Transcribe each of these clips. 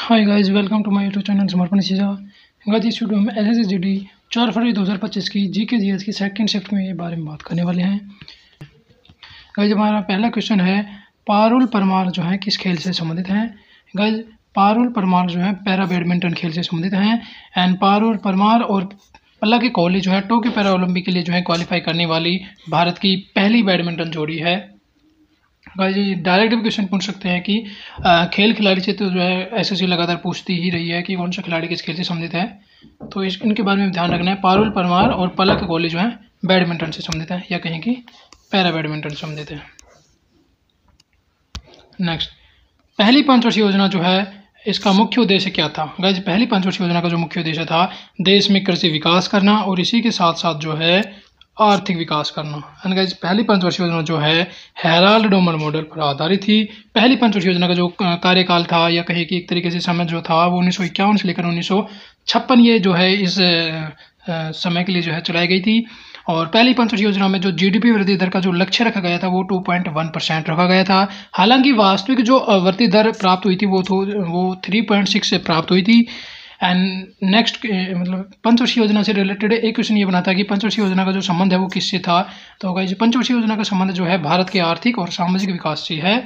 Hi guys, welcome to my YouTube channel Samarpan Seeja. Guys, इस video में एसएससीजीडी 4 फरवरी 2025 की जीके जीएस की सेकंड शिफ्ट में ये बारे में बात करने वाले हैं। गाइस, हमारा पहला क्वेश्चन है, पारुल परमार जो है किस खेल से संबंधित हैं। गाइस, पारुल परमार जो है पैरा बैडमिंटन खेल से संबंधित हैं। एंड पारुल परमार और पल्लवी कोहली जो है टोक्यो पैरा ओलंपिक के लिए जो है क्वालिफाई करने वाली भारत की पहली बैडमिंटन जोड़ी है। गाइस, जी डायरेक्ट भी क्वेश्चन पूछ सकते हैं कि खेल खिलाड़ी से तो जो है एसएससी लगातार पूछती ही रही है कि कौन सा खिलाड़ी किस खेल से संबंधित है, तो इनके बारे में ध्यान रखना है। पारुल परमार और पलक कोहली जो है बैडमिंटन से संबंधित है या कहें कि पैरा बैडमिंटन से संबंधित है। नेक्स्ट, पहली पंचवर्षीय योजना जो है इसका मुख्य उद्देश्य क्या था। गाइस, पहली पंचवर्षीय योजना का जो मुख्य उद्देश्य था देश में कृषि विकास करना और इसी के साथ साथ जो है आर्थिक विकास करना। एंड गाइस, पहली पंचवर्षीय योजना जो है हेराल्ड डोमर मॉडल पर आधारित थी। पहली पंचवर्षीय योजना का जो कार्यकाल था या कहें कि एक तरीके से समय जो था वो 1951 से लेकर 1956 ये जो है इस समय के लिए जो है चलाई गई थी। और पहली पंचवर्षीय योजना में जो जीडीपी वृद्धि दर का जो लक्ष्य रखा गया था वो 2.1% रखा गया था। हालांकि वास्तविक जो वृद्धि दर प्राप्त हुई थी वो 3.6 से प्राप्त हुई थी। एंड नेक्स्ट मतलब पंचवर्षीय योजना से रिलेटेड एक क्वेश्चन ये बना था कि पंचवर्षीय योजना का जो संबंध है वो किससे था। तो गाइस, पंचवर्षीय योजना का संबंध जो है भारत के आर्थिक और सामाजिक विकास से है।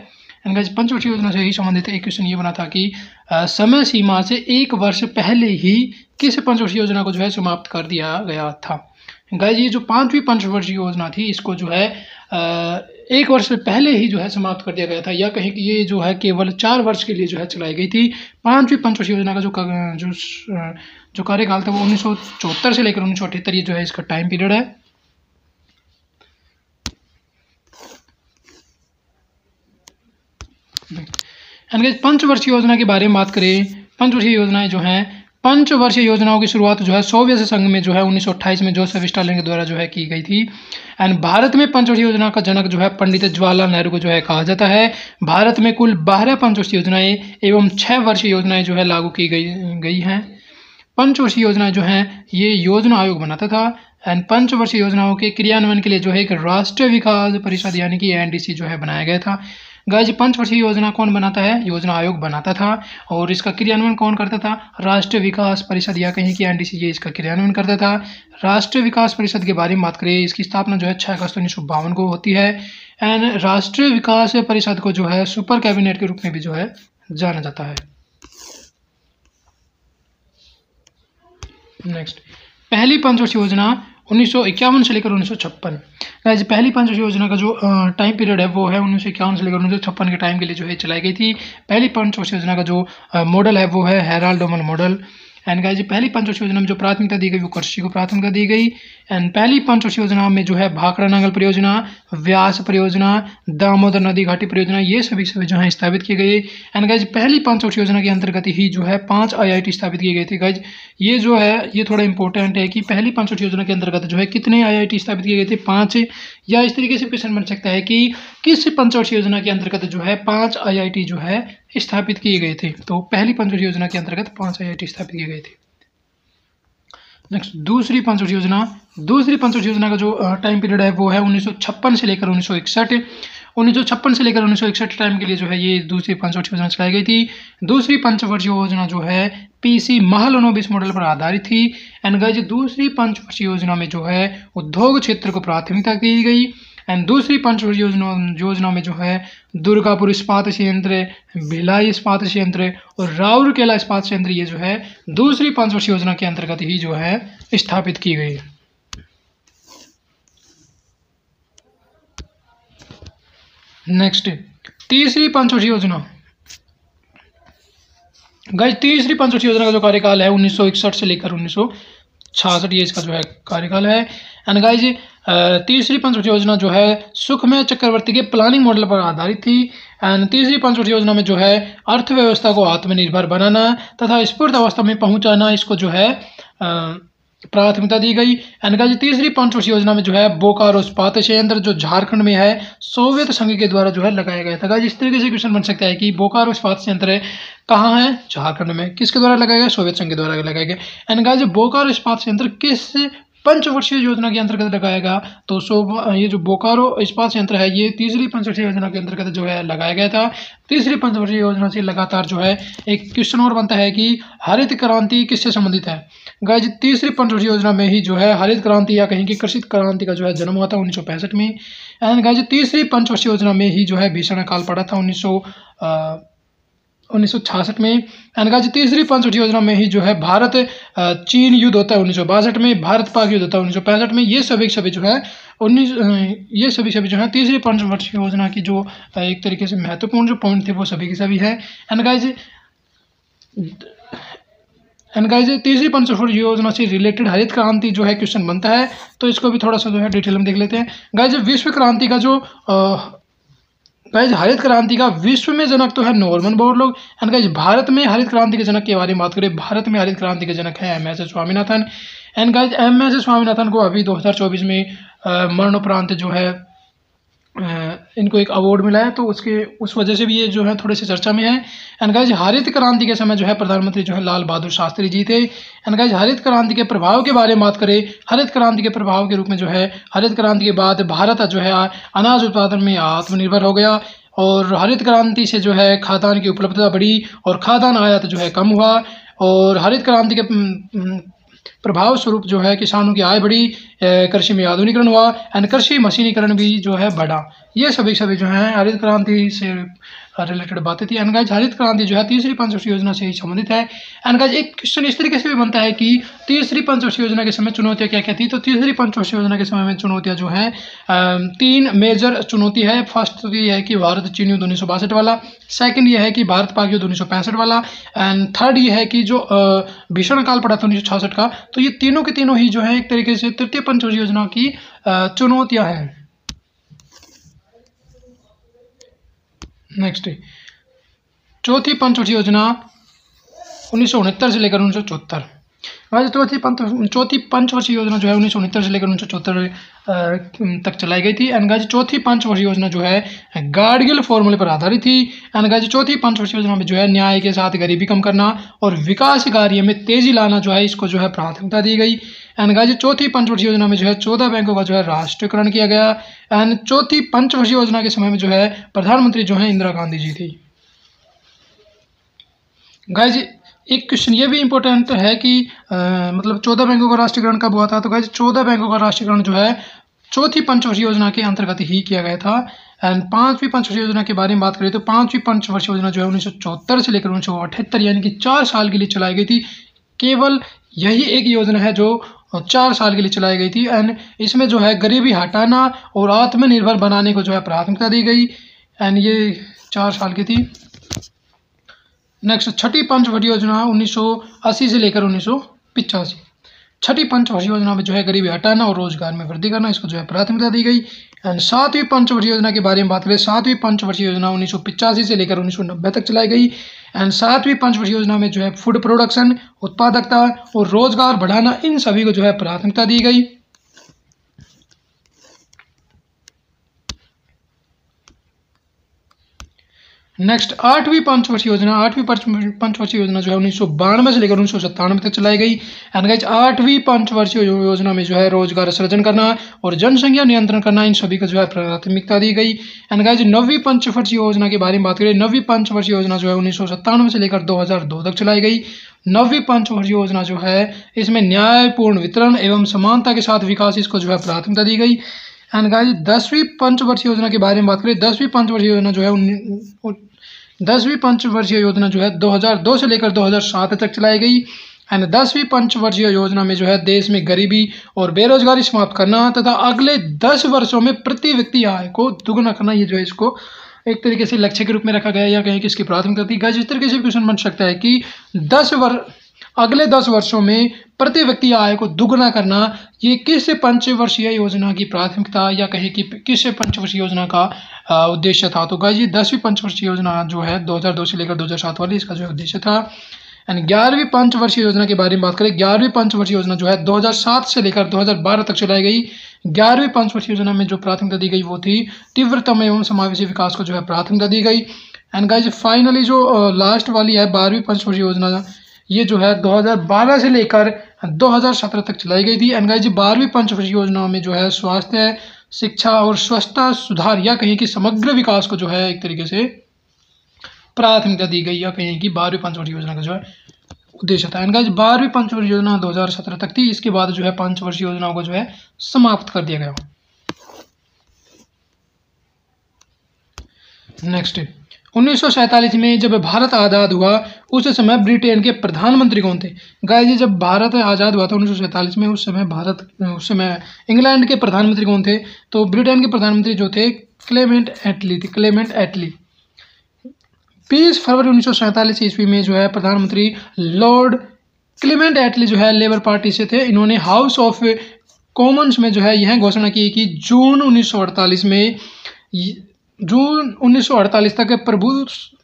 एंड गाइस, पंचवर्षीय योजना से ही संबंधित एक क्वेश्चन ये बना था कि समय सीमा से 1 वर्ष पहले ही किस पंचवर्षीय योजना को जो है समाप्त कर दिया गया था। गाइस, ये जो 5वीं पंचवर्षीय योजना थी इसको जो है 1 वर्ष पहले ही जो है समाप्त कर दिया गया था या कहें कि ये जो है केवल 4 वर्ष के लिए जो है चलाई गई थी। 5वीं पंचवर्षीय योजना का जो कार्यकाल था वो 1974 से लेकर 1978 ये जो है इसका टाइम पीरियड है। एंड गाइस, पंचवर्षीय योजना के बारे में बात करें, पंचवर्षीय योजनाएं जो हैं पंचवर्षीय योजनाओं की शुरुआत जो है सोवियत संघ में जो है 1928 में जोसेफ स्टालिन के द्वारा जो है की गई थी। एंड भारत में पंचवर्षीय योजना का जनक जो है पंडित जवाहरलाल नेहरू को जो है कहा जाता है। भारत में कुल 12 पंचवर्षीय योजनाएं एवं 6 वर्षीय योजनाएं जो है लागू की गई हैं। पंचवर्षीय योजनाएं जो हैं ये योजना आयोग बनाता था। एंड पंचवर्षीय योजनाओं के क्रियान्वयन के लिए जो है एक राष्ट्रीय विकास परिषद यानी कि एनडीसी जो है बनाया गया था। गाइस, पंचवर्षीय योजना कौन बनाता है? योजना आयोग बनाता था। और इसका क्रियान्वयन कौन करता था? राष्ट्रीय विकास परिषद या कहीं कि एनडीसी ये इसका क्रियान्वयन करता था। राष्ट्रीय विकास परिषद के बारे में बात करें, इसकी स्थापना जो है 6 अगस्त 1952 को होती है। एंड राष्ट्रीय विकास परिषद को जो है सुपर कैबिनेट के रूप में भी जो है जाना जाता है। नेक्स्ट, पहली पंचवर्षीय योजना 1951 से लेकर 1956। गाइस, पहली पंचवर्षीय योजना का जो टाइम पीरियड है वो है 1951 से लेकर 1956 के टाइम के लिए जो है चलाई गई थी। पहली पंचवर्षीय योजना का जो मॉडल है वो है Herald Domar model. And guys, पहली पंचवर्षीय योजना में जो प्राथमिकता दी गई वो कृषि को प्राथमिकता दी गई। एंड पहली पंचवर्षीय योजना में जो है भाखड़ा नांगल परियोजना, व्यास परियोजना, दामोदर नदी घाटी परियोजना ये सभी जो है स्थापित किए गए। एंड गाइस, पहली पंचवर्षीय योजना के अंतर्गत ही जो है 5 आईआईटी स्थापित किए गए थे। गाइस, ये जो है ये थोड़ा इंपॉर्टेंट है कि पहली पंचवर्षीय योजना के अंतर्गत जो है कितने आईआईटी स्थापित किए गए थे? 5। या इस तरीके से क्वेश्चन बन सकता है कि किस पंचवर्षीय योजना के अंतर्गत जो है 5 आईआईटी जो है स्थापित किए गए थे। तो पहली पंचवर्षीय योजना के अंतर्गत 5 आईआईटी स्थापित किए गए थे। नेक्स्ट, दूसरी पंचवर्षीय योजना। दूसरी पंचवर्षीय योजना का जो टाइम पीरियड है वो है 1956 से लेकर 1961। 1956 से लेकर 1961 टाइम के लिए जो है ये दूसरी पंचवर्षीय योजना चलाई गई थी। दूसरी पंचवर्षीय योजना जो है पीसी महालनोबिस मॉडल पर आधारित थी। एंड गाइस, दूसरी पंचवर्षीय योजना में जो है उद्योग क्षेत्र को प्राथमिकता दी गई। एंड दूसरी पंचवर्षीय योजना में जो है दुर्गापुर इस्पात संयंत्र, भिलाई इस्पात संयंत्र और राउरकेला इस्पात संयंत्र ये जो है दूसरी पंचवर्षीय योजना के अंतर्गत ही जो है स्थापित की गई। नेक्स्ट, तीसरी पंचवर्षीय योजना। गाइस, तीसरी पंचवर्षीय योजना का जो कार्यकाल है 1961 से लेकर 1966 ये इसका जो है कार्यकाल है। एंड गाइस, तीसरी पंचवर्षीय योजना जो है सुखमय चक्रवर्ती के प्लानिंग मॉडल पर आधारित थी। एंड तीसरी पंचवर्षीय योजना में जो है अर्थव्यवस्था को आत्मनिर्भर बनाना तथा स्फूर्त अवस्था में पहुंचाना इसको जो है प्राथमिकता दी गई। एंड गाइस, तीसरी पंचवर्षीय योजना में जो है बोकारो इस्पात संयंत्र जो झारखंड में है सोवियत संघ के द्वारा जो है लगाया गया था। गाइस, इस तरीके से क्वेश्चन बन सकता है कि बोकारो इस्पात संयंत्र कहाँ है? झारखंड में। किसके द्वारा लगाया गया? सोवियत संघ के द्वारा लगाया गया। एंड गाइस, बोकारो इस्पात संयंत्र किस पंचवर्षीय योजना के अंतर्गत लगाया गया। तो ये जो बोकारो इस्पात संयंत्र है ये तीसरी पंचवर्षीय योजना के अंतर्गत जो है लगाया गया था। तीसरी पंचवर्षीय योजना से लगातार जो है एक क्वेश्चन और बनता है कि हरित क्रांति किससे संबंधित है। गाइज तीसरी पंचवर्षीय योजना में ही जो है हरित क्रांति या कहीं की कृषि क्रांति का जो है जन्म हुआ था 1965 में। एंड गाइज तीसरी पंचवर्षीय योजना में ही जो है भीषण अकाल पड़ा था 1966 में। एंड गाइज तीसरी पंचवर्षीय योजना में ही जो है भारत चीन युद्ध होता है 1962 में, भारत पाक युद्ध होता है 1965 में। ये सभी जो है ये सभी जो है तीसरी पंचवर्षीय योजना की जो एक तरीके से महत्वपूर्ण जो पॉइंट थे वो सभी के सभी है। एंड गाइज तीसरी पंचवर्षीय योजना से रिलेटेड हरित क्रांति जो है क्वेश्चन बनता है, तो इसको भी थोड़ा सा जो है डिटेल में देख लेते हैं। गाइज विश्व क्रांति का जो गाइज हरित क्रांति का विश्व में जनक तो है Norman Borlaug. And guys Bharat में हरित क्रांति के जनक के बारे में बात करें, भारत में हरित क्रांति के जनक है M S Swaminathan. And guys M S Swaminathan को अभी 2024 में मरणोपरांत जो है इनको एक अवार्ड मिला है, तो उस वजह से भी ये जो है थोड़े से चर्चा में है। एंड गाइज हरित क्रांति के समय जो है प्रधानमंत्री जो है लाल बहादुर शास्त्री जी थे। एंड गाइज हरित क्रांति के प्रभाव के बारे में बात करें, हरित क्रांति के प्रभाव के रूप में जो है हरित क्रांति के बाद भारत जो है अनाज उत्पादन में आत्मनिर्भर हो गया, और हरित क्रांति से जो है खाद्यान्न की उपलब्धता बढ़ी और खाद्यान्न आयात जो है कम हुआ, और हरित क्रांति के प्रभाव स्वरूप जो है किसानों की आय बढ़ी, कृषि में आधुनिकीकरण हुआ एंड कृषि मशीनीकरण भी जो है बढ़ा। ये सभी जो है हरित क्रांति से रिलेटेड बातें थी। एंड गाइज हरित क्रांति जो है तीसरी पंचवर्षीय योजना से ही संबंधित है। एंड गाइज एक क्वेश्चन इस तरीके से भी बनता है कि तीसरी पंचवर्षीय योजना के समय चुनौतियां क्या क्या थी। तो तीसरी पंचवर्षीय योजना के समय में चुनौतियां जो है 3 मेजर चुनौती है। फर्स्ट तो ये है कि भारत चीन युद्ध 1962 वाला, सेकंड ये है कि भारत पाक युद्ध 1965 वाला, एंड थर्ड ये है कि जो भीषण काल पड़ा था 1966 का। तो ये तीनों के तीनों ही जो है एक तरीके से तृतीय पंचवर्षीय योजना की चुनौतियां हैं। नेक्स्ट चौथी पंचवर्षीय योजना 1969 से लेकर 1974। चौथी पंचवर्षीय योजना जो है 1969 से लेकर 1974 तक चलाई गई थी। एंड गाइज चौथी पंचवर्षीय योजना जो है गाडगिल फॉर्मूले पर आधारित थी। एंड गाइज चौथी पंचवर्षीय योजना में जो है न्याय के साथ गरीबी कम करना और विकास कार्य में तेजी लाना जो है इसको जो है प्राथमिकता दी गई। एंड गाइज चौथी पंचवर्षीय योजना में जो है 14 बैंकों का जो है राष्ट्रीयकरण किया गया। एंड चौथी पंचवर्षीय योजना के समय में जो है प्रधानमंत्री जो है इंदिरा गांधी जी थी। गाइज एक क्वेश्चन ये भी इम्पोर्टेंट है कि मतलब 14 बैंकों का राष्ट्रीयकरण कब हुआ था। तो गाइज 14 बैंकों का राष्ट्रीयकरण जो है चौथी पंचवर्षीय योजना के अंतर्गत ही किया गया था। एंड पांचवी पंचवर्षीय योजना के बारे में बात करें तो पांचवी पंचवर्षीय योजना जो है 1974 से लेकर 1978 यानी कि 4 साल के लिए चलाई गई थी। केवल यही एक योजना है जो 4 साल के लिए चलाई गई थी। एंड इसमें जो है गरीबी हटाना और आत्मनिर्भर बनाने को जो है प्राथमिकता दी गई। एंड ये 4 साल की थी। नेक्स्ट छठी पंचवर्षीय योजना 1980 से लेकर 1985। छठी पंचवर्षीय योजना में जो है गरीबी हटाना और रोजगार में वृद्धि करना इसको जो है प्राथमिकता दी गई। एंड सातवीं पंचवर्षीय योजना के बारे में बात करें, सातवीं पंचवर्षीय योजना 1985 से लेकर 1990 तक चलाई गई। एंड सातवीं पंचवर्षीय योजना में जो है फूड प्रोडक्शन, उत्पादकता और रोजगार बढ़ाना इन सभी को जो है प्राथमिकता दी गई। नेक्स्ट आठवीं पंचवर्षीय योजना, आठवीं पंचवर्षीय योजना जो है 1992 से लेकर 1997 तक चलाई गई। एंड गाइज आठवीं पंचवर्षीय योजना में जो है रोजगार सृजन करना और जनसंख्या नियंत्रण करना इन सभी को जो है प्राथमिकता दी गई। एंड गाइज नवीं पंचवर्षीय योजना के बारे में बात करें, नवीं पंचवर्षीय योजना जो है 1997 से लेकर 2002 तक चलाई गई। नवीं पंचवर्षीय योजना जो है इसमें न्यायपूर्ण वितरण एवं समानता के साथ विकास इसको जो है प्राथमिकता दी गई। एंड गाइज 10वीं पंचवर्षीय योजना के बारे में बात करें, 10वीं पंचवर्षीय योजना जो है 10वीं पंचवर्षीय योजना जो है 2002 से लेकर 2007 तक चलाई गई। एंड 10वीं पंचवर्षीय योजना में जो है देश में गरीबी और बेरोजगारी समाप्त करना तथा अगले 10 वर्षों में प्रति व्यक्ति आय को दुगुना करना, ये जो है इसको एक तरीके से लक्ष्य के रूप में रखा गया या कहीं कि इसकी प्राथमिकता थी। गाइस इस तरीके से क्वेश्चन बन सकता है कि अगले 10 वर्षों में प्रति व्यक्ति आय को दुगुना करना, ये किस पंचवर्षीय योजना की प्राथमिकता या कहीं कि किस पंचवर्षीय योजना का उद्देश्य था। तो गाइस ये 10वीं पंचवर्षीय योजना जो है 2002 से लेकर 2007 वाली, इसका जो उद्देश्य था। एंड 11वीं पंचवर्षीय योजना के बारे में बात करें, 11वीं पंचवर्षीय योजना जो है 2007 से लेकर 2012 तक चलाई गई। 11वीं पंचवर्षीय योजना में जो प्राथमिकता दी गई वो थी तीव्रतम एवं समावेशी विकास को जो है प्राथमिकता दी गई। एंड गाइज फाइनली जो लास्ट वाली है 12वीं पंचवर्षीय योजना, ये जो है 2012 से लेकर 2017 तक चलाई गई थी। एंड गाइस 12वीं पंचवर्षीय योजना में जो है स्वास्थ्य, शिक्षा और स्वच्छता सुधार या कहीं कि समग्र विकास को जो है एक तरीके से प्राथमिकता दी गई, या कहीं कि 12वीं पंचवर्षीय योजना का जो है उद्देश्य था। एंड गाइस 12वीं पंचवर्षीय योजना 2017 तक थी। इसके बाद जो है पंचवर्षीय योजनाओं को जो है समाप्त कर दिया गया। नेक्स्ट 1947 में जब भारत आज़ाद हुआ उस समय ब्रिटेन के प्रधानमंत्री कौन थे? गाइस जब भारत आज़ाद हुआ था 1947 में, उस समय इंग्लैंड के प्रधानमंत्री कौन थे? तो ब्रिटेन के प्रधानमंत्री जो थे क्लेमेंट एटली थे। क्लेमेंट एटली 20 फरवरी 1947 ईस्वी में जो है प्रधानमंत्री लॉर्ड क्लेमेंट एटली जो है लेबर पार्टी से थे। इन्होंने हाउस ऑफ कॉमन्स में जो है यह घोषणा की कि जून 1948 तक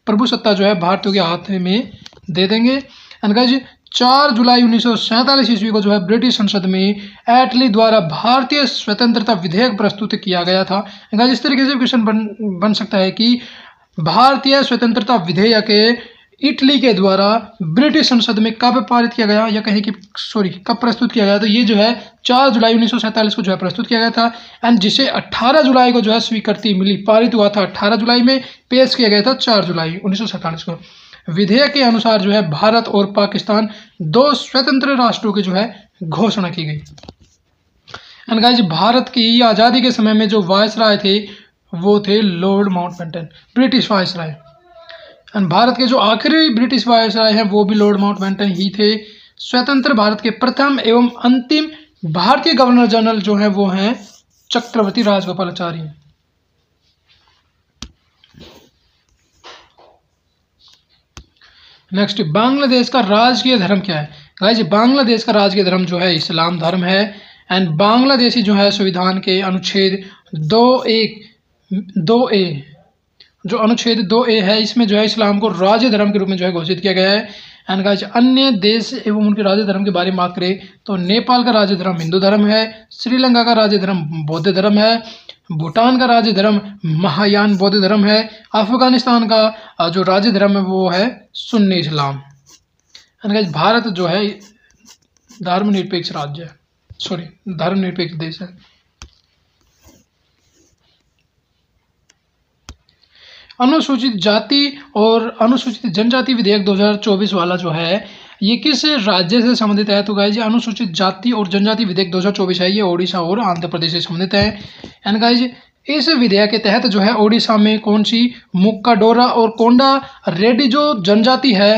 प्रभुसत्ता जो है भारतीयों के हाथ में दे देंगे। एंड गाइस 4 जुलाई 1947 ईस्वी को जो है ब्रिटिश संसद में एटली द्वारा भारतीय स्वतंत्रता विधेयक प्रस्तुत किया गया था। गाइस इस तरीके से क्वेश्चन बन सकता है कि भारतीय स्वतंत्रता विधेयक इटली के द्वारा ब्रिटिश संसद में कब पारित किया गया, या कहीं कि कब प्रस्तुत किया गया? तो ये जो है 4 जुलाई 1947 को जो है प्रस्तुत किया गया था। एंड जिसे 18 जुलाई को जो है स्वीकृति मिली, पारित हुआ था 18 जुलाई में, पेश किया गया था 4 जुलाई 1947 को। विधेयक के अनुसार जो है भारत और पाकिस्तान 2 स्वतंत्र राष्ट्रों की जो है घोषणा की गई। एंड गाइस भारत की आज़ादी के समय में जो वायसराय थे वो थे Lord Mountbatten, British viceroy. And Bharat के जो आखिरी ब्रिटिश वायसराय हैं वो भी लॉर्ड माउंटबेटन ही थे। स्वतंत्र भारत के प्रथम एवं अंतिम भारतीय गवर्नर जनरल जो हैं वो हैं चक्रवर्ती राजगोपालाचारी। नेक्स्ट बांग्लादेश का राजकीय धर्म क्या है? गाइस बांग्लादेश का राजकीय धर्म जो है इस्लाम धर्म है। एंड बांग्लादेशी जो है संविधान के अनुच्छेद 2A जो अनुच्छेद 2A है, इसमें जो है इस्लाम को राज्य धर्म के रूप में जो है घोषित किया गया है। एंड गाइस अन्य देश एवं उनके राज्य धर्म के बारे में बात करें तो नेपाल का राज्य धर्म हिंदू धर्म है, श्रीलंका का राज्य धर्म बौद्ध धर्म है, भूटान का राज्य धर्म महायान बौद्ध धर्म है, अफगानिस्तान का जो राज्य धर्म है वो है सुन्नी इस्लाम। एंड गाइस भारत जो है धर्मनिरपेक्ष राज्य है, धर्मनिरपेक्ष देश है। अनुसूचित जाति और अनुसूचित जनजाति विधेयक 2024 वाला जो है ये किस राज्य से संबंधित है? तो गाइज अनुसूचित जाति और जनजाति विधेयक 2024 है, ये ओडिशा और आंध्र प्रदेश से संबंधित है। एंड गाइज इस विधेयक के तहत जो है ओडिशा में कौन सी मुक्का डोरा और कोंडा रेड्डी जो जनजाति है,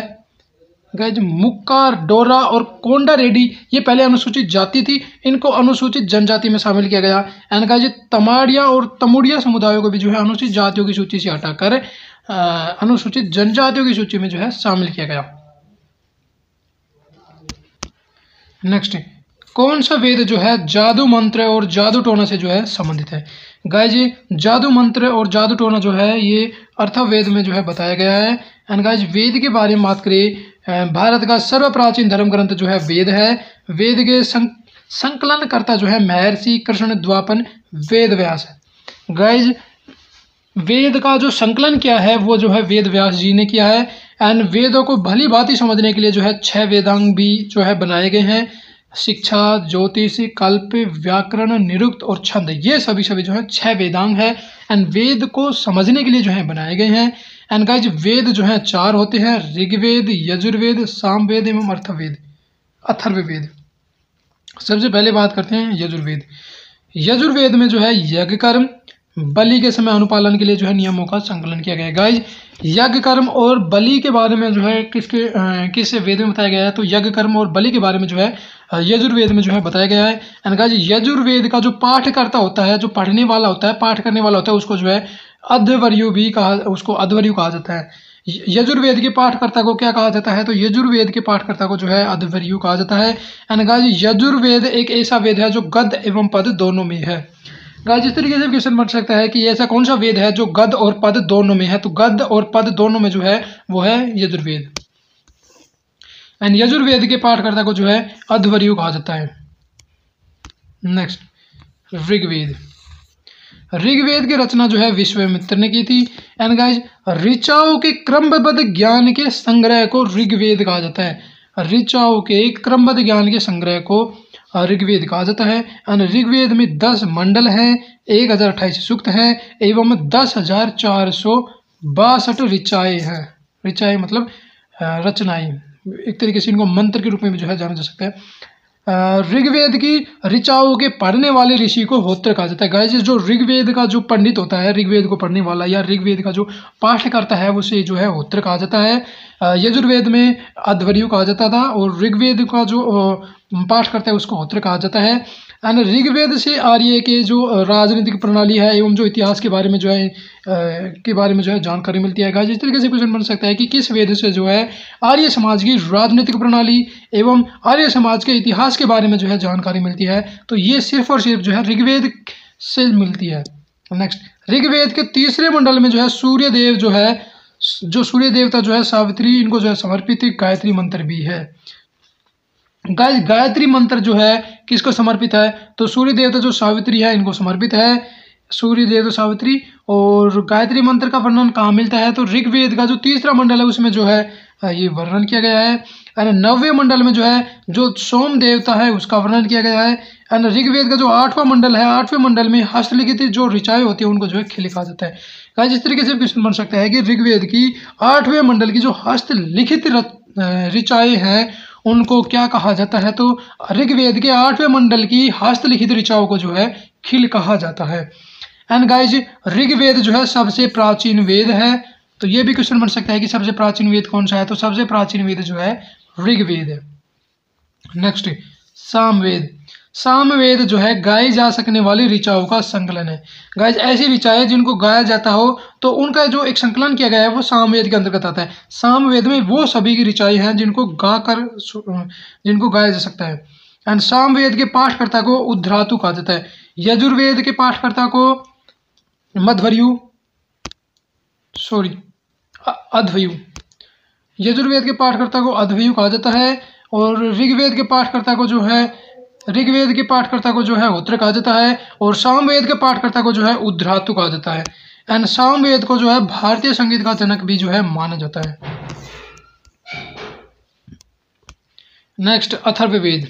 गाइज मुक्का डोरा और कोंडा रेड्डी ये पहले अनुसूचित जाति थी, इनको अनुसूचित जनजाति में शामिल किया गया। एंड गाइज तमाड़िया और तमुड़िया समुदायों को भी जो है अनुसूचित जातियों की सूची से हटाकर अनुसूचित जनजातियों की सूची में जो है शामिल किया गया। नेक्स्ट कौन सा वेद जो है जादू मंत्र और जादू टोना से जो है संबंधित है? गाइज जादू मंत्र और जादू टोना जो है ये अथर्ववेद में जो है बताया गया है। एंड गाइज वेद के बारे में बात करें, भारत का सर्व प्राचीन धर्म ग्रंथ जो है वेद है। वेद के संकलनकर्ता जो है महर्षि कृष्ण द्वापर वेद व्यास है। गाइज वेद का जो संकलन किया है वो जो है वेद व्यास जी ने किया है। एंड वेदों को भली भांति समझने के लिए जो है 6 वेदांग भी जो है बनाए गए हैं, शिक्षा, ज्योतिष, कल्प, व्याकरण, निरुक्त और छंद, ये सभी जो है 6 वेदांग है। एंड वेद को समझने के लिए जो है बनाए गए हैं। एंड गाइज वेद जो है 4 होते हैं, ऋग्वेद, यजुर्वेद, सामवेद एवं अथर्ववेद। सबसे पहले बात करते हैं यजुर्वेद। यजुर्वेद में जो है यज्ञ कर्म, बलि के समय अनुपालन के लिए जो है नियमों का संकलन किया गया है। गाइज यज्ञ कर्म और बलि के बारे में जो है किस वेद में बताया गया है? तो यज्ञ कर्म और बलि के बारे में जो है यजुर्वेद में जो है बताया गया है। एंड गाइज यजुर्वेद का जो पाठकर्ता होता है, जो पढ़ने वाला होता है, पाठ करने वाला होता है, उसको जो है अध्वर्यु कहा जाता है। यजुर्वेद के पाठकर्ता को क्या कहा जाता है? तो यजुर्वेद के पाठकर्ता को जो है अध्वर्यु कहा जाता है। एंड गाइज यजुर्वेद एक ऐसा वेद है जो गद्य एवं पद दोनों में है। गाइज इस तरीके से क्वेश्चन बन सकता है कि ऐसा कौन सा वेद है जो गद्य और पद दोनों में है? तो गद्य और पद दोनों में जो है वो है यजुर्वेद। एंड यजुर्वेद के पाठकर्ता को जो है अध्वर्यु कहा जाता है। नेक्स्ट ऋग्वेद। ऋग्वेद की रचना जो है विश्वामित्र ने की थी। एंड गाइज ऋचाओं के क्रमबद्ध ज्ञान के संग्रह को ऋग्वेद कहा जाता है। ऋचाओं के क्रमबद्ध ज्ञान के संग्रह को ऋग्वेद कहा जाता है। ऋग्वेद में 10 मंडल हैं, 1028 सूक्त हैं एवं 10,462 ऋचाएँ हैं। ऋचाएँ मतलब रचनाएं, एक तरीके से इनको मंत्र के रूप में भी जो है जाना जा सकता है। ऋग्वेद की ऋचाओं के पढ़ने वाले ऋषि को होत्र कहा जाता है। गाइस, जो ऋग्वेद का जो पंडित होता है, ऋग्वेद को पढ़ने वाला या ऋग्वेद का जो पाठ करता है उसे जो है होत्र कहा जाता है। यजुर्वेद में अध्वर्यु कहा जाता था और ऋग्वेद का जो पाठ करता है उसको होत्र कहा जाता है। ऋग्वेद से आर्य के जो राजनीतिक प्रणाली है एवं जो इतिहास के बारे में जो है जानकारी मिलती है। गाइस, इस तरीके से क्वेश्चन बन सकता है कि किस वेद से जो है आर्य समाज की राजनीतिक प्रणाली एवं आर्य समाज के इतिहास के बारे में जो है जानकारी मिलती है, तो ये सिर्फ और सिर्फ जो है ऋग्वेद से मिलती है। नेक्स्ट, ऋग्वेद के तीसरे मंडल में जो है सूर्य देव जो है, जो सूर्य देवता जो है सावित्री, इनको जो है समर्पित गायत्री मंत्र भी है। गाइस, गायत्री मंत्र जो है किसको समर्पित है? तो सूर्य देवता जो सावित्री है इनको समर्पित है, सूर्य देवता सावित्री। और गायत्री मंत्र का वर्णन कहाँ मिलता है? तो ऋग्वेद का जो तीसरा मंडल है उसमें जो है ये वर्णन किया गया है। 9वें मंडल में जो है जो सोम देवता है उसका वर्णन किया गया है। ऋग्वेद का जो 8वां मंडल है, 8वें मंडल में हस्तलिखित जो ऋचाएं होती है उनको जो है खिल कहा जाता है। गाइस, इस तरीके से क्वेश्चन बन सकता है कि ऋग्वेद की 8वें मंडल की जो हस्तलिखित ऋचाएं हैं उनको क्या कहा जाता है? तो ऋग्वेद के 8वें मंडल की हस्तलिखित ऋचाओं को जो है खिल कहा जाता है। एंड गाइज, ऋग्वेद जो है सबसे प्राचीन वेद है, तो ये भी क्वेश्चन बन सकता है कि सबसे प्राचीन वेद कौन सा है? तो सबसे प्राचीन वेद जो है ऋग्वेद है। नेक्स्ट, सामवेद। सामवेद जो है गाई जा सकने वाली ऋचाओं का संकलन है। गाइज, ऐसी ऋचाएं जिनको गाया जाता हो तो उनका जो एक संकलन किया गया है वो सामवेद के अंतर्गत आता है। सामवेद में वो सभी की ऋचाएं हैं जिनको गाया जा सकता है। एंड सामवेद के पाठकर्ता को उद्धरातु कहा जाता है। यजुर्वेद के पाठकर्ता को अध्वर्यु, यजुर्वेद के पाठकर्ता को अध्वर्यु कहा जाता है। और ऋग्वेद के पाठकर्ता को जो है होत्र कहा जाता है और सामवेद के पाठकर्ता को जो है उद्धरातु कहा जाता है। एंड सामवेद को जो है भारतीय संगीत का जनक भी जो है माना जाता है। नेक्स्ट, अथर्ववेद।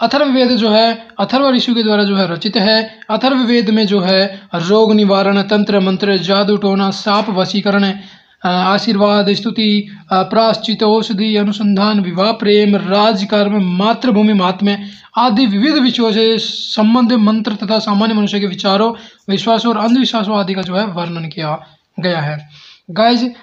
अथर्ववेद जो है अथर्व ऋषि के द्वारा जो है रचित है। अथर्ववेद में जो है रोग निवारण, तंत्र मंत्र, जादू टोना, साप वशीकरण, आशीर्वाद, स्तुति, प्रायश्चित, औषधि, अनुसंधान, विवाह, प्रेम, राजकर्म, मातृभूमि महात्म्य आदि विविध विषयों से संबंधित मंत्र तथा सामान्य मनुष्य के विचारों, विश्वासों और अंधविश्वासों आदि का जो है वर्णन किया गया है। गाइज,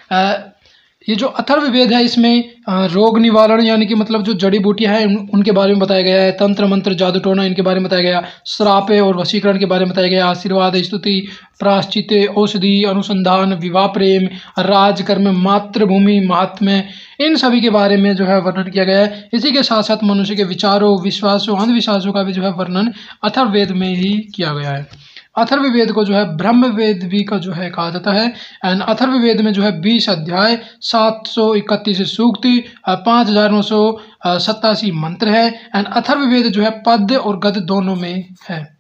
ये जो अथर्ववेद है इसमें रोग निवारण यानी कि मतलब जो जड़ी बूटियां हैं उनके बारे में बताया गया है, तंत्र मंत्र, जादू टोना इनके बारे में बताया गया, श्राप और वशीकरण के बारे में बताया गया, आशीर्वाद, स्तुति, प्रायश्चित, औषधि, अनुसंधान, विवाह, प्रेम, राजकर्म, मातृभूमि महात्म्य, इन सभी के बारे में जो है वर्णन किया गया है। इसी के साथ साथ मनुष्य के विचारों, विश्वासों, अंधविश्वासों का भी जो है वर्णन अथर्ववेद में ही किया गया है। अथर्ववेद को जो है ब्रह्मवेद भी का जो है कहा जाता है। एंड अथर्ववेद में जो है 20 अध्याय, 731 सूक्त, 5987 मंत्र है। एंड अथर्ववेद जो है पद्य और गद्य दोनों में है।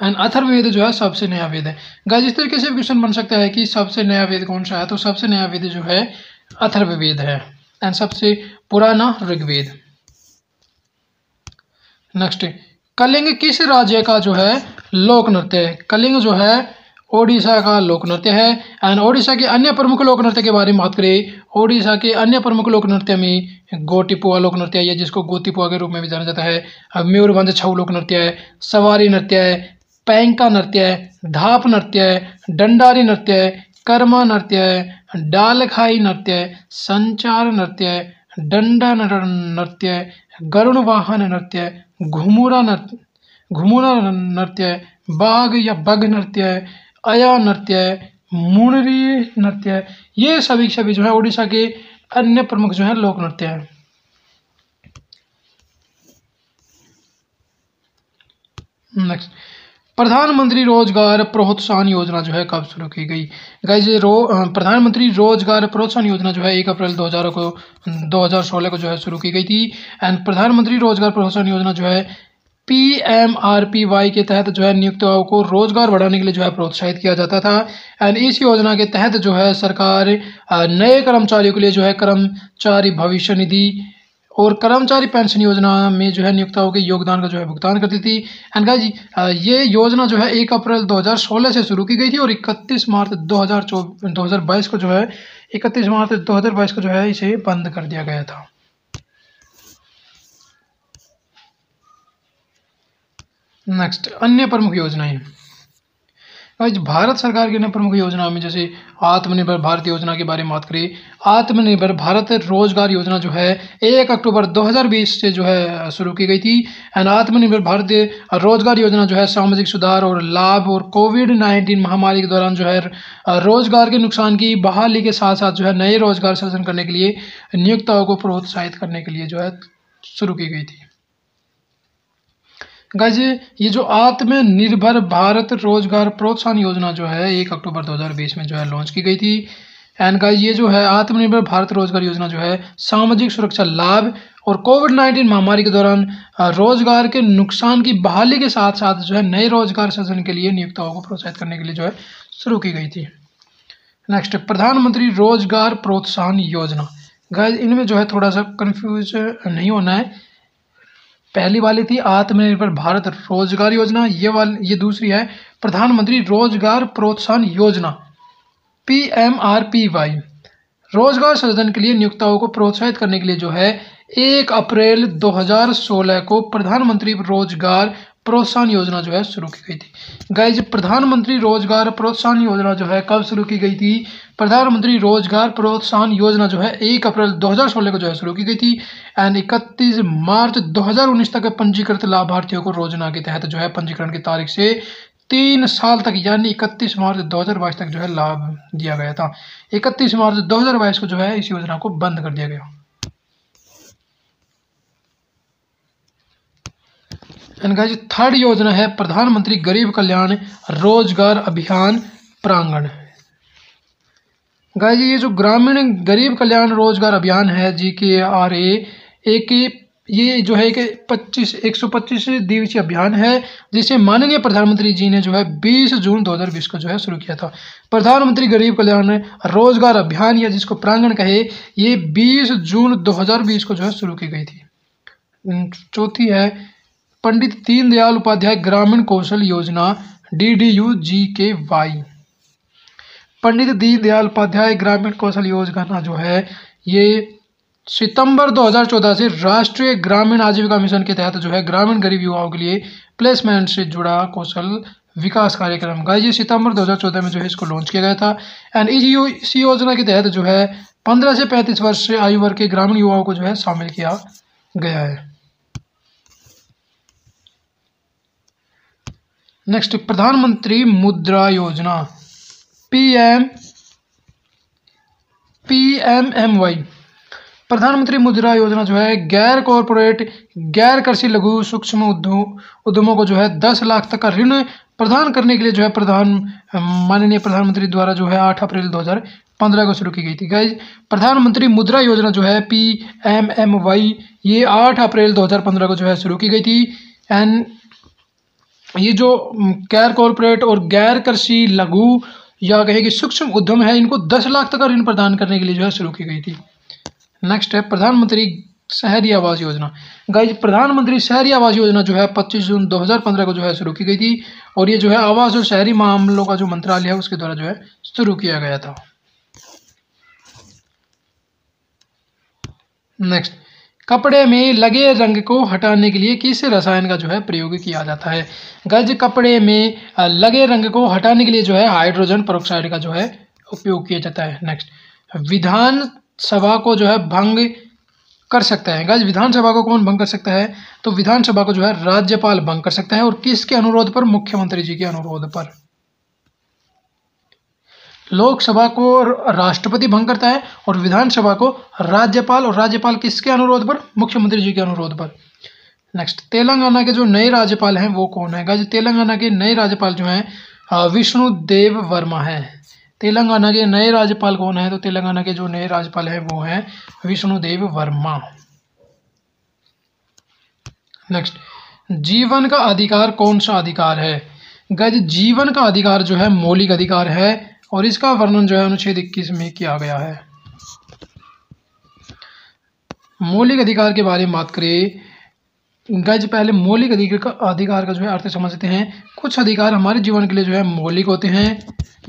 एंड अथर्ववेद जो है सबसे नया वेद है। गाइस, इस तरीके से क्वेश्चन बन सकता है कि सबसे नया वेद कौन सा है? तो सबसे नया वेद जो है अथर्ववेद है एंड सबसे पुराना ऋग्वेद। नेक्स्ट, कलिंग किस राज्य का जो है लोक नृत्य है? कलिंग जो है ओडिशा का लोक नृत्य है। एंड ओडिशा के अन्य प्रमुख लोक नृत्य के बारे में बात करें, ओडिशा के अन्य प्रमुख लोक नृत्य में गोटिपुआ लोक नृत्य है, जिसको गोतिपुआ के रूप में भी जाना जाता है। मयूरभंज छऊ लोक नृत्य है, सवारी नृत्य है, पैंका नृत्य है, धाप नृत्य है, डंडारी नृत्य है, कर्मा नृत्य है, डालखाई नृत्य है, संचार नृत्य है, डंडा नृत्य है, गरुण वाहन नृत्य है, घुमुरा नृत्य है, बाघ या बघ नृत्य है, अया नृत्य है, मुनरी नृत्य है। ये सभी जो है उड़ीसा के अन्य प्रमुख जो है लोक नृत्य है। नेक्स्ट, प्रधानमंत्री रोजगार प्रोत्साहन योजना जो है कब शुरू की गई? गाइस, प्रधानमंत्री रोजगार प्रोत्साहन योजना जो है 1 अप्रैल 2016 को जो है शुरू की गई थी। एंड प्रधानमंत्री रोजगार प्रोत्साहन योजना जो है PMRPY के तहत जो है नियुक्त युवाओं को रोजगार बढ़ाने के लिए जो है प्रोत्साहित किया जाता था। एंड इस योजना के तहत जो है सरकार नए कर्मचारियों के लिए जो है कर्मचारी भविष्य निधि और कर्मचारी पेंशन योजना में जो है नियोक्ताओं के योगदान का जो है भुगतान करती थी। एंड गाइस ये योजना जो है 1 अप्रैल 2016 से शुरू की गई थी और 31 मार्च 2022 को जो है 31 मार्च 2022 को जो है इसे बंद कर दिया गया था। नेक्स्ट, अन्य प्रमुख योजनाएं। आज भारत सरकार की अन्य प्रमुख योजनाओं में जैसे आत्मनिर्भर भारत योजना के बारे में बात करें। आत्मनिर्भर भारत रोजगार योजना जो है 1 अक्टूबर 2020 से जो है शुरू की गई थी। एंड आत्मनिर्भर भारत रोजगार योजना जो है सामाजिक सुधार और लाभ और कोविड-19 महामारी के दौरान जो है रोजगार के नुकसान की बहाली के साथ साथ जो है नए रोजगार सृजन करने के लिए नियोक्ताओं को प्रोत्साहित करने के लिए जो है शुरू की गई थी। गाइस ये जो आत्मनिर्भर भारत रोजगार प्रोत्साहन योजना जो है 1 अक्टूबर 2020 में जो है लॉन्च की गई थी। एंड गाइस ये जो है आत्मनिर्भर भारत रोजगार योजना जो है सामाजिक सुरक्षा लाभ और कोविड-19 महामारी के दौरान रोजगार के नुकसान की बहाली के साथ साथ जो है नए रोजगार सृजन के लिए नियोक्ताओं को प्रोत्साहित करने के लिए जो है शुरू की गई थी। नेक्स्ट, प्रधानमंत्री रोजगार प्रोत्साहन योजना। गाइस इनमें जो है थोड़ा सा कंफ्यूज नहीं होना है। पहली वाली थी आत्मनिर्भर भारत रोजगार योजना, ये दूसरी है प्रधानमंत्री रोजगार प्रोत्साहन योजना PMRPY। रोजगार सृजन के लिए नियोक्ताओं को प्रोत्साहित करने के लिए जो है 1 अप्रैल 2016 को प्रधानमंत्री रोजगार प्रोत्साहन योजना जो है शुरू की गई थी। गाइज प्रधानमंत्री रोजगार प्रोत्साहन योजना जो है कब शुरू की गई थी? प्रधानमंत्री रोजगार प्रोत्साहन योजना जो है 1 अप्रैल 2016 को जो है शुरू की गई थी। एंड 31 मार्च 2019 तक पंजीकृत लाभार्थियों को योजना के तहत जो है पंजीकरण की तारीख से 3 साल तक यानी 31 मार्च 2022 तक जो है लाभ दिया गया था। 31 मार्च 2022 को जो है इस योजना को बंद कर दिया गया। एंड गाइस थर्ड योजना है प्रधानमंत्री गरीब कल्याण रोजगार अभियान प्रांगण। गाइस ये जो ग्रामीण गरीब कल्याण रोजगार अभियान है GKRA ये जो है कि 125 दिवसीय अभियान है जिसे माननीय प्रधानमंत्री जी ने जो है 20 जून 2020 को जो है शुरू किया था। प्रधानमंत्री गरीब कल्याण रोजगार अभियान या जिसको प्रांगण कहे ये 20 जून 2020 को जो है शुरू की गई थी। चौथी है पंडित दीनदयाल उपाध्याय ग्रामीण कौशल योजना DDU-GKY। पंडित दीनदयाल उपाध्याय ग्रामीण कौशल योजना जो है ये सितंबर 2014 से राष्ट्रीय ग्रामीण आजीविका मिशन के तहत जो है ग्रामीण गरीब युवाओं के लिए प्लेसमेंट से जुड़ा कौशल विकास कार्यक्रम का ये सितंबर 2014 में जो है इसको लॉन्च किया गया था। एंड इस योजना के तहत जो है 15 से 35 वर्ष से आयु वर्ग के ग्रामीण युवाओं को जो है शामिल किया गया है। नेक्स्ट प्रधानमंत्री मुद्रा योजना PMMY। प्रधानमंत्री मुद्रा योजना जो है गैर कॉरपोरेट गैर कृषि लघु सूक्ष्म उद्यमों को जो है 10 लाख तक का ऋण प्रदान करने के लिए जो है माननीय प्रधानमंत्री द्वारा जो है 8 अप्रैल 2015 को शुरू की गई थी। गाइज प्रधानमंत्री मुद्रा योजना जो है PMMY ये 8 अप्रैल 2015 को जो है शुरू की गई थी। एंड ये जो गैर कॉरपोरेट और गैर कृषि लघु या कहे कि सूक्ष्म उद्यम है इनको 10 लाख तक का ऋण प्रदान करने के लिए जो है शुरू की गई थी। नेक्स्ट है प्रधानमंत्री शहरी आवास योजना। गाइज प्रधानमंत्री शहरी आवास योजना जो है 25 जून 2015 को जो है शुरू की गई थी और ये जो है आवास और शहरी मामलों का जो मंत्रालय है उसके द्वारा जो है शुरू किया गया था। नेक्स्ट कपड़े में लगे रंग को हटाने के लिए किस रसायन का जो है प्रयोग किया जाता है? गाइज कपड़े में लगे रंग को हटाने के लिए जो है हाइड्रोजन पेरोक्साइड का जो है उपयोग किया जाता है। नेक्स्ट विधानसभा को जो है भंग कर सकता है। गाइज विधानसभा को कौन भंग कर सकता है? तो विधानसभा को जो है राज्यपाल भंग कर सकता है और किसके अनुरोध पर? मुख्यमंत्री जी के अनुरोध पर। लोकसभा को राष्ट्रपति भंग करता है और विधानसभा को राज्यपाल, और राज्यपाल किसके अनुरोध पर? मुख्यमंत्री जी के अनुरोध पर। नेक्स्ट तेलंगाना के जो नए राज्यपाल हैं वो कौन है? गाइज तेलंगाना के नए राज्यपाल जो हैं विष्णुदेव वर्मा है। तेलंगाना के नए राज्यपाल कौन है? तो तेलंगाना के जो नए राज्यपाल हैं वो हैं विष्णुदेव वर्मा। नेक्स्ट जीवन का अधिकार कौन सा अधिकार है? गाइस जीवन का अधिकार जो है मौलिक अधिकार है और इसका वर्णन जो है अनुच्छेद 21 में किया गया है। मौलिक अधिकार के बारे में बात करें गाइस, पहले मौलिक अधिकार का जो है अर्थ समझते हैं। कुछ अधिकार हमारे जीवन के लिए जो है मौलिक होते हैं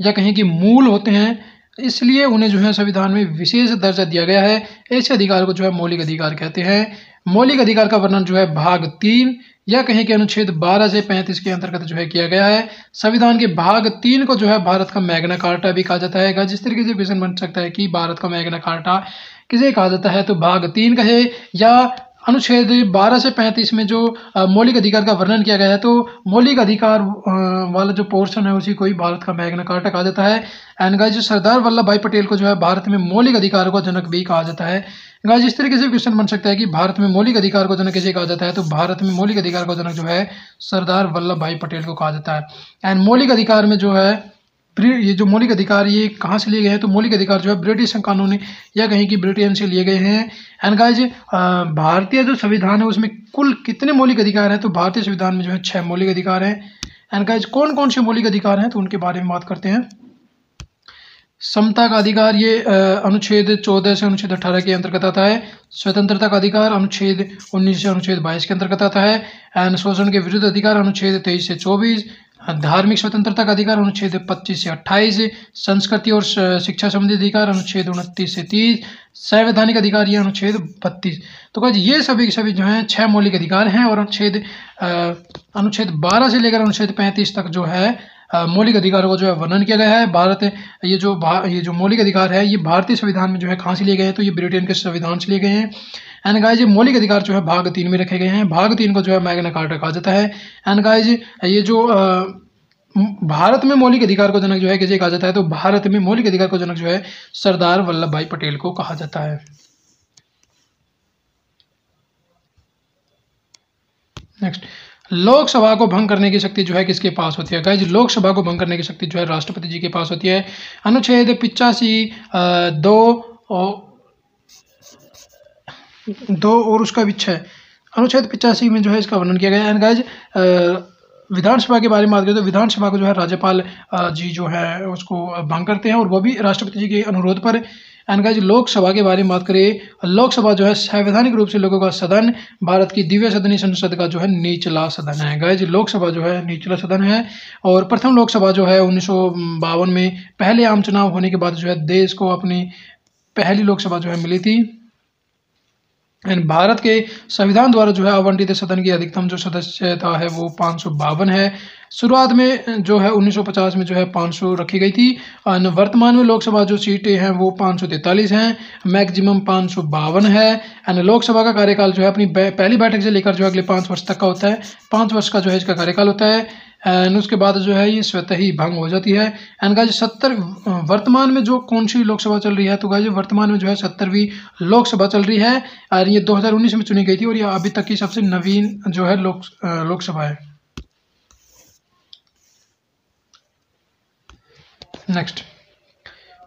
या कहें कि मूल होते हैं, इसलिए उन्हें जो है संविधान में विशेष दर्जा दिया गया है। ऐसे अधिकार को जो है मौलिक अधिकार कहते हैं। मौलिक अधिकार का वर्णन जो है भाग 3 या कहें कि अनुच्छेद 12 से 35 के अंतर्गत जो है किया गया है। संविधान के भाग 3 को जो है भारत का मैग्ना कार्टा भी कहा जाता है। जिस तरीके से क्वेश्चन बन सकता है कि भारत का मैग्ना कार्टा किसे कहा जाता है, तो भाग 3 कहे या अनुच्छेद 12 से 35 में जो मौलिक अधिकार का वर्णन किया गया है, तो मौलिक अधिकार वाला जो पोर्शन है उसी को ही भारत का मैग्ना कार्टा कहा जाता है। एंड गाइस सरदार वल्लभ भाई पटेल को जो है भारत में मौलिक अधिकार का जनक भी कहा जाता है। गाइस इस तरीके से क्वेश्चन बन सकता है कि भारत में मौलिक अधिकार को जनक किसे कहा जाता है, तो भारत में मौलिक अधिकार का जनक जो है सरदार वल्लभ भाई पटेल को कहा जाता है। एंड मौलिक अधिकार में जो है ये जो मौलिक अधिकार ये कहाँ से लिए गए हैं, तो मौलिक अधिकार जो है ब्रिटिश कानून या कहीं की ब्रिटेन से लिए गए हैं। एंड गाइस भारतीय जो संविधान है उसमें कुल कितने मौलिक अधिकार हैं, तो भारतीय संविधान में जो है 6 मौलिक अधिकार हैं। एंड गाइस कौन कौन से मौलिक अधिकार हैं, तो उनके बारे में बात करते हैं। समता का अधिकार ये अनुच्छेद 14 से अनुच्छेद 18 के अंतर्गत आता है। स्वतंत्रता का अधिकार अनुच्छेद 19 से अनुच्छेद 22 के अंतर्गत आता है। एंड शोषण के विरुद्ध अधिकार अनुच्छेद 23 से 24। धार्मिक स्वतंत्रता का अधिकार अनुच्छेद 25 से 28। संस्कृति और शिक्षा संबंधी अधिकार अनुच्छेद 29 से 30। संवैधानिक अधिकार ये अनुच्छेद 32। तो गाइस ये सभी जो हैं 6 मौलिक अधिकार हैं और अनुच्छेद 12 से लेकर अनुच्छेद 35 तक जो है मौलिक अधिकारों को जो है वर्णन किया गया है। ये जो मौलिक अधिकार है ये भारतीय संविधान में जो है कहाँ से लिए गए हैं, तो ये ब्रिटेन के संविधान से लिए गए हैं। एंड गाइस ये मौलिक अधिकार जो है भाग 3 में रखे गए हैं। भाग 3 को जो है मैग्ना कार्टा कहा जाता है। एंड गाइस ये जो भारत में मौलिक अधिकार को जनक जो है किसे कहा जाता है, तो भारत में मौलिक अधिकार को जनक जो है सरदार वल्लभ भाई पटेल को कहा जाता है। नेक्स्ट, लोकसभा को भंग करने की शक्ति जो है किसके पास होती है? गाइस लोकसभा को भंग करने की शक्ति जो है राष्ट्रपति जी के पास होती है। अनुच्छेद 85 2 और उसका भी 6 अनुच्छेद 85 में जो है इसका वर्णन किया गया है। एंड गाइस विधानसभा के बारे में बात करें तो विधानसभा को जो है राज्यपाल जी जो है उसको भंग करते हैं और वो भी राष्ट्रपति जी के अनुरोध पर। एंड गाइस लोकसभा के बारे में बात करें, लोकसभा जो है संवैधानिक रूप से लोगों का सदन, भारत की दिव्य सदनी संसद का जो है निचला सदन है। गाइस लोकसभा जो है निचला सदन है और प्रथम लोकसभा जो है 1952 में पहले आम चुनाव होने के बाद जो है देश को अपनी पहली लोकसभा जो है मिली थी। एंड भारत के संविधान द्वारा जो है आवंटित सदन की अधिकतम जो सदस्यता है वो 552 है। शुरुआत में जो है 1950 में जो है 500 रखी गई थी और वर्तमान में लोकसभा जो सीटें हैं वो 543 हैं, मैक्सिमम 552 है। एंड लोकसभा का कार्यकाल जो है अपनी पहली बैठक से लेकर जो है अगले 5 वर्ष तक का होता है। 5 वर्ष का जो है इसका कार्यकाल होता है। एंड उसके बाद जो है ये स्वतः ही भंग हो जाती है। एंड गाइस वर्तमान में जो कौन सी लोकसभा चल रही है, तो गाइस वर्तमान में जो है 70वीं लोकसभा चल रही है और ये 2019 में चुनी गई थी और ये अभी तक की सबसे नवीन जो है लोकसभा है। नेक्स्ट,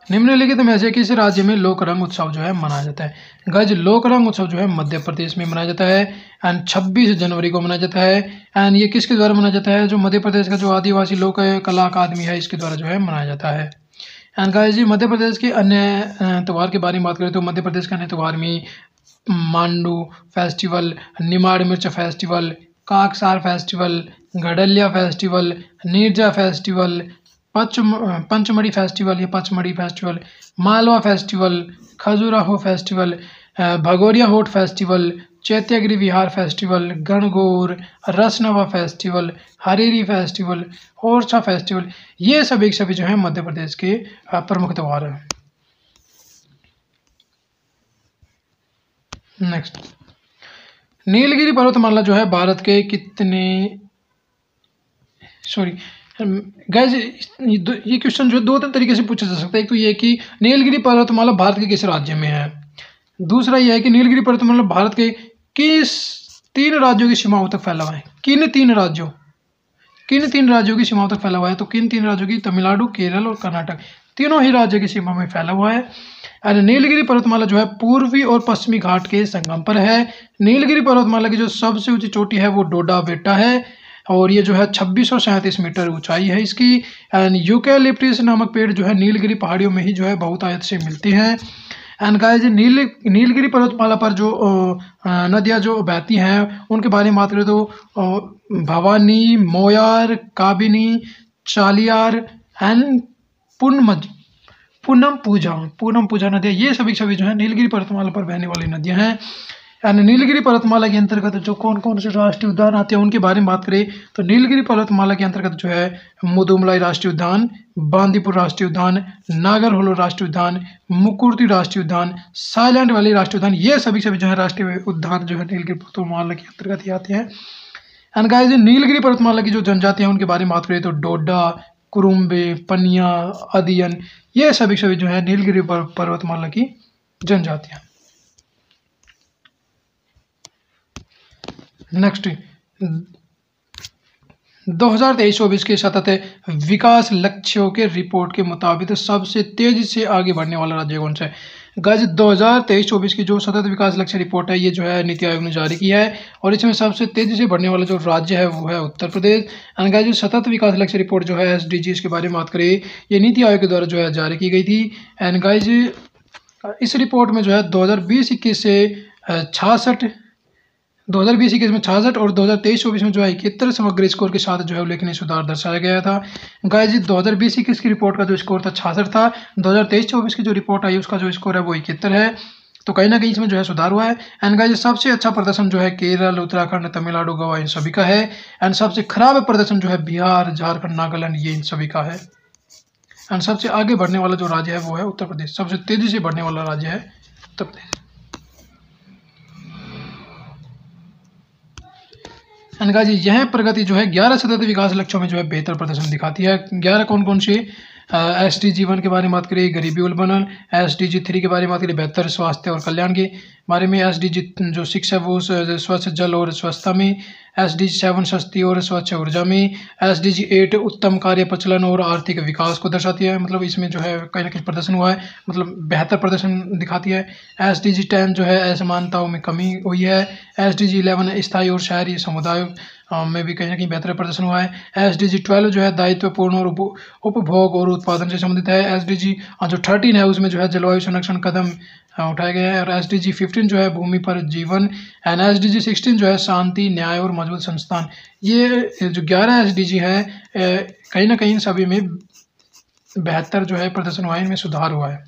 निम्नलिखित में से किस राज्य में लोक रंग उत्सव जो है मनाया जाता है? गाइस लोक रंग उत्सव जो है मध्य प्रदेश में मनाया जाता है एंड 26 जनवरी को मनाया जाता है। एंड ये किसके द्वारा मनाया जाता है? जो मध्य प्रदेश का जो आदिवासी लोक कला अकादमी है इसके द्वारा जो है मनाया जाता है। एंड गाइस मध्य प्रदेश के अन्य त्यौहार के बारे में बात करें तो मध्य प्रदेश के अन्य त्यौहार में Mandu festival, Nimar Mirch festival, Kaksar festival, Ghadliya festival, Neerja festival, Panchmarhi festival या Pachmarhi festival, Malwa festival, Khajuraho festival, Bhagoria Haat festival, Chaityagiri Vihar festival, Gangaur, Rasnava festival, Hareri festival, Orchha festival, ये सभी जो है मध्य प्रदेश के प्रमुख त्यौहार हैं। नेक्स्ट, नीलगिरी पर्वतमाला जो है भारत के कितने गाइस ये क्वेश्चन जो 2-3 तरीके से पूछा जा सकता है। एक तो ये कि नीलगिरी पर्वतमाला भारत के किस राज्य में है, दूसरा यह है कि नीलगिरी पर्वतमाला भारत के किस 3 राज्यों की सीमाओं तक फैला हुआ है। किन 3 राज्यों की सीमाओं तक फैला हुआ है, तो किन 3 राज्यों की? तमिलनाडु, केरल और कर्नाटक, तीनों ही राज्यों की सीमा में फैला हुआ है। एंड नीलगिरी पर्वतमाला जो है पूर्वी और पश्चिमी घाट के संगम पर है। नीलगिरी पर्वतमाला की जो सबसे ऊंची चोटी है वो डोडा बेटा है और ये जो है 2637 मीटर ऊंचाई है इसकी। एंड यूकैलिप्टस नामक पेड़ जो है नीलगिरी पहाड़ियों में ही जो है बहुतायत से मिलती हैं। एंड गाइस नीलगिरी पर्वतमाला पर जो नदियाँ जो बहती हैं उनके बारे में बात करें तो भवानी, मोयार, काबिनी, चालियार एंड पुनमज पूनम पूजा नदियाँ, ये सभी जो है नीलगिरी पर्वतमाला पर बहने वाली नदियाँ हैं। एंड नीलगिरी पर्वतमाला के अंतर्गत जो कौन कौन से राष्ट्रीय उद्यान आते हैं उनके बारे में बात करें तो नीलगिरी पर्वतमाला के अंतर्गत जो है मुदुमलाई राष्ट्रीय उद्यान, बांदीपुर राष्ट्रीय उद्यान, नागरहोलो राष्ट्रीय उद्यान, मुकुर्ती राष्ट्रीय उद्यान, साइलेंट वैली राष्ट्रीय उद्यान, ये सभी जो है राष्ट्रीय उद्यान जो है नीलगिरी पर्वतमाला के अंतर्गत ही आते हैं। एंड गाइस नीलगिरी पर्वतमाला की जो जनजातियां उनके बारे में बात करें तो डोडा, कुरुम्बे, पनिया, अदियन, ये सभी जो है नीलगिरी पर्वतमाला की जनजातियां। नेक्स्ट 2023-24 के सतत विकास लक्ष्यों के रिपोर्ट के मुताबिक सबसे तेजी से आगे बढ़ने वाला राज्य कौन सा है? गाइस 2023-24 की जो सतत विकास लक्ष्य रिपोर्ट है ये जो है नीति आयोग ने जारी किया है और इसमें सबसे तेजी से बढ़ने वाला जो राज्य है वो है उत्तर प्रदेश। एंड गाइस जो सतत विकास लक्ष्य रिपोर्ट जो है SDGs के बारे में बात करें ये नीति आयोग के द्वारा जो है जारी की गई थी। एंड गाइस इस रिपोर्ट में जो है 2020-21 से 2020-21 में 66 और 2023-24 में जो है 71 समग्र स्कोर के साथ जो है उल्लेखनीय सुधार दर्शाया गया था। गाइस 2020-21 की रिपोर्ट का जो स्कोर था 66 था, 2023-24 की जो रिपोर्ट आई उसका जो स्कोर है वो 71 है, तो कहीं ना कहीं इसमें जो है सुधार हुआ है। एंड गाइस सबसे अच्छा प्रदर्शन जो है केरल, उत्तराखंड, तमिलनाडु, गोवा इन सभी का है। एंड सबसे खराब प्रदर्शन जो है बिहार, झारखंड, नागालैंड, ये इन सभी का है। एंड सबसे आगे बढ़ने वाला जो राज्य है वो है उत्तर प्रदेश, सबसे तेजी से बढ़ने वाला राज्य है उत्तर प्रदेश। एंड गाइस यह प्रगति जो है 11 सतत विकास लक्ष्यों में जो है बेहतर प्रदर्शन दिखाती है। 11 कौन कौन से? SDG 1 के बारे में बात करें गरीबी उन्मूलन, SDG 3 के बारे में बात करें बेहतर स्वास्थ्य और कल्याण के बारे में, SDG जो 6 है वो स्वच्छ जल और स्वच्छता में, SDG 7 सस्ती और स्वच्छ ऊर्जा में, SDG 8 उत्तम कार्य प्रचलन और आर्थिक विकास को दर्शाती है, मतलब इसमें जो है कहीं ना कहीं प्रदर्शन हुआ है, मतलब बेहतर प्रदर्शन दिखाती है। SDG 10 जो है असमानताओं में कमी हुई है। SDG 11 स्थायी और शहरी समुदाय में भी कहीं ना कहीं बेहतर प्रदर्शन हुआ है। SDG 12 जो है दायित्वपूर्ण और उपभोग और उत्पादन से संबंधित है। SDG जो 13 है उसमें जो है जलवायु संरक्षण कदम उठाए गए हैं। और SDG 15 जो है भूमि पर जीवन, एंड SDG 16 जो है शांति, न्याय और मजबूत संस्थान। ये जो 11 SDG है कहीं ना कहीं सभी में बेहतर जो है प्रदर्शन हुआ है, इनमें सुधार हुआ है।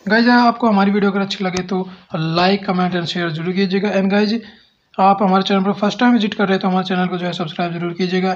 गाइज आपको हमारी वीडियो अगर अच्छी लगे तो लाइक, कमेंट एंड शेयर जरूर कीजिएगा। एंड गाइज आप हमारे चैनल पर फर्स्ट टाइम विजिट कर रहे हैं तो हमारे चैनल को जो है सब्सक्राइब जरूर कीजिएगा।